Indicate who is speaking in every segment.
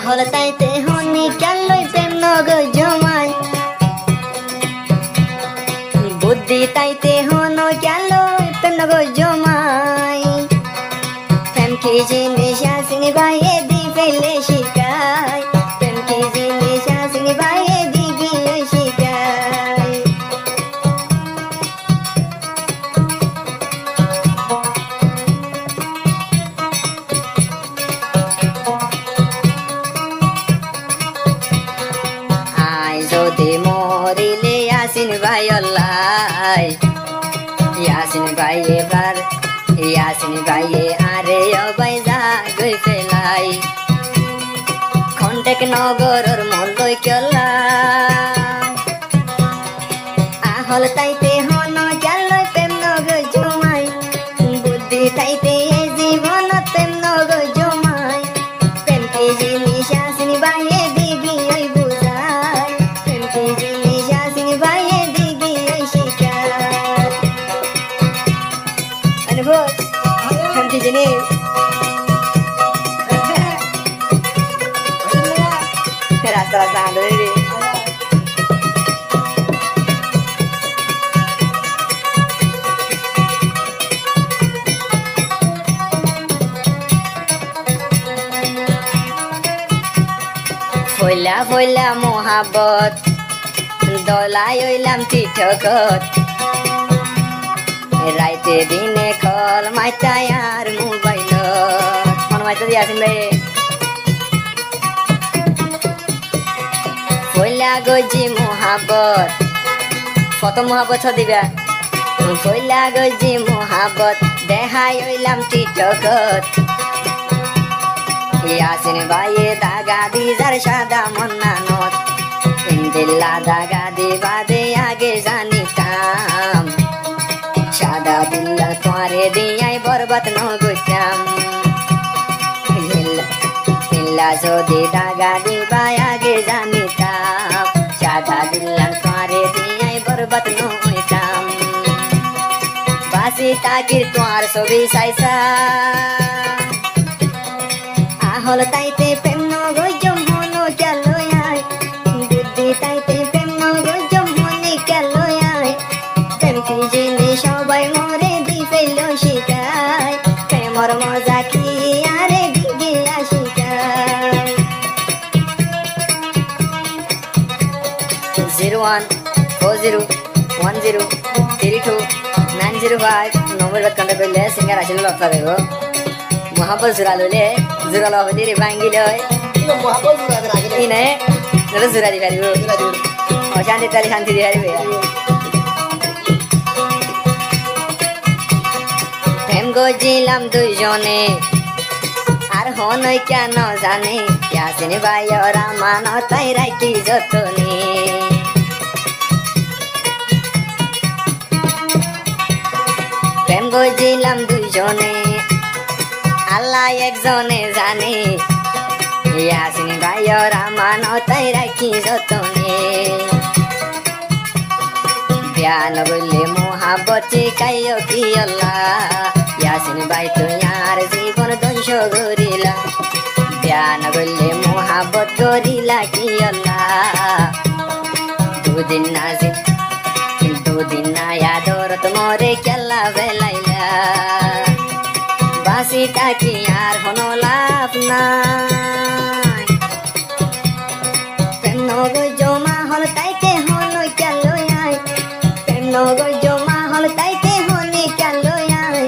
Speaker 1: হল তাইতে হনি কেলই প্রেম নগ জমাই বুদ্ধি তাইতে হন কেলই প্রেম নগ জমাই প্রেম কি জিনিস আসিনি বাইয়ে দি ফেলে শিকাই প্রেম কি জিনিস আসিনি বাইয়ে দি গিয়ে শিকাই যদি মরিলে ইয়াসিন ভাই অল্লাই ইয়াসিন ভাই এবার ইয়াসিন ভাই আরে অবাই যা গই ফেলাই খন্ডেক নগরর মলই কেলা আহল তাইতে হন কেলই প্রেম নগ জমাই বুদ্ধি তাইতে জীবন প্রেম নগ জমাই প্রেম কি জিনিস আসিন ভাইয়ে দিবি ওই বুঝাই প্রেম কি জিনিস আসিন ভাইয়ে দিবি ওই শিকার অনুভব প্রেম কি জিনিস রাস্তা রাস্তা আন্দোলন রে ফইলা ফইলা মোহাবত দলাই হইলাম টিঠকত রাইতে দিনে কল মাইতাই আর মোবাইল মন মাইতা দিয়ে আসেন ভাই ফইলা গজি মোহাবত কত মোহাবত দিবা ফইলা গজি মোহাবত দেখাই হইলাম টিঠকত ইয়াসিন ভাইয়ে দাগা দিজার সাদা মন্নানত ইন্দিল্লা দাগা দিবাদে আগে জানিতাম সাদা দিল্লা তোরে দিয়াই বরবাদ নগুতাম ইল্লা যদি দাগা দিবা আগে জানিতাম সাদা দিল্লা তোরে দিয়াই বরবাদ নগুতাম বাসি তাকির তোর ছবি চাইছা হল তাইতে প্রেম নগ জমন কেলই বুদ্ধি তাইতে প্রেম নগ জমন কেলই প্রেম কি জিনিস সবাই মরে দি ফেল শিকাই প্রেমর মজা কি আরে দিগিয়া শিকাই 0140103295 নম্বর বাদ কন্টাক্ট করলে সিঙ্গার আসলে লক্ষ্য দেবো মহাবল জোড়া লইলে জোড়া লব দিয়ে ভাঙ্গি লয় ই নাই জোড়া দি পারিব অশান্তি তালি শান্তি দিয়ে পারিবে প্রেম গজিলাম দুইজনে আর হনই কেন জানে ইয়াসিন ভাই ওরা মানতাই রাখি যতনে প্রেম গজিলাম দুইজনে আল্লাহ একজনে জানে ইয়াসিন ভাই ওরা মানতাই রাখি যতনে বিয়ান বললে মোহাবত শিখাইও কি আল্লাহ ইয়াসিন ভাই তুই আর জীবন ধ্বংস করিলা বিয়ান বললে মোহাবত করিলা কি আল্লাহ দুদিন না আদরত মরে কেলা বেলাইলা বাসিটা কি আর হন লাভ নাই প্রেম নগ জমা হল তাইতে হন কেলই প্রেম নগ জমা হল তাইতে হনি কেলই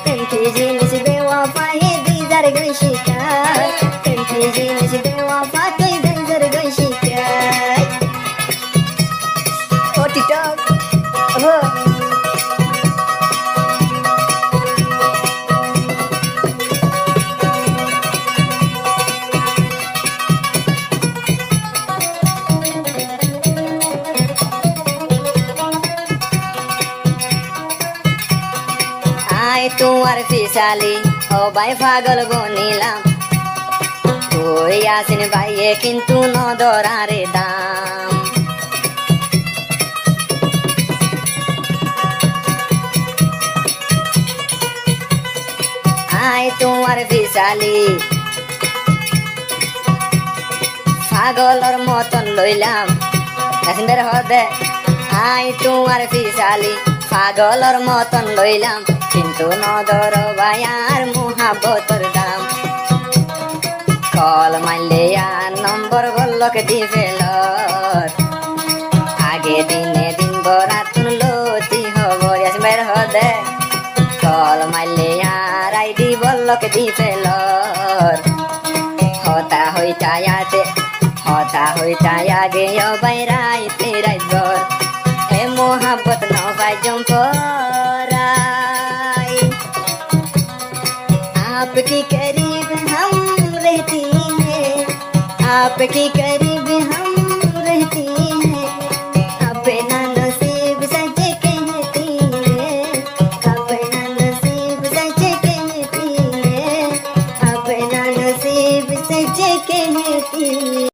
Speaker 1: প্রেম কি জিনিস বেওয়াফায়ে দিদার গই শিকাই প্রেম কি জিনিস বেওয়াফা তুই দিদার গই শিকাই ও টিকটক তোমার পিছালি ও ভাই পাগল বনিলাম তুই ইয়াসিন ভাইয়ে কিন্তু নদরারে দাম আয় তোমার পিছালি পাগলর মতন লইলাম নাসিমের হদে আই তোমার ফিসালি পাগলর মতন লইলাম কিন্তু নদর ভাইয়ার মুহাবতর দাম কল মাইলে আর নম্বর বলকে দি ফেলর আগে দিনে দিন বরা তুন লতি হবর নাসিমের হদে কল মাইলে আর আইডি বলকে দি ফেলর হতা হইতাই আগে বাইরাইতে রাইজর হে মোহাবত নবাই জম্পরাই आपकी करीब हम रहती हैं आपकी करीब हम रहती हैं अपना नसीब सच कहती है अपना नसीब सच कहती है अपना नसीब सच कहती है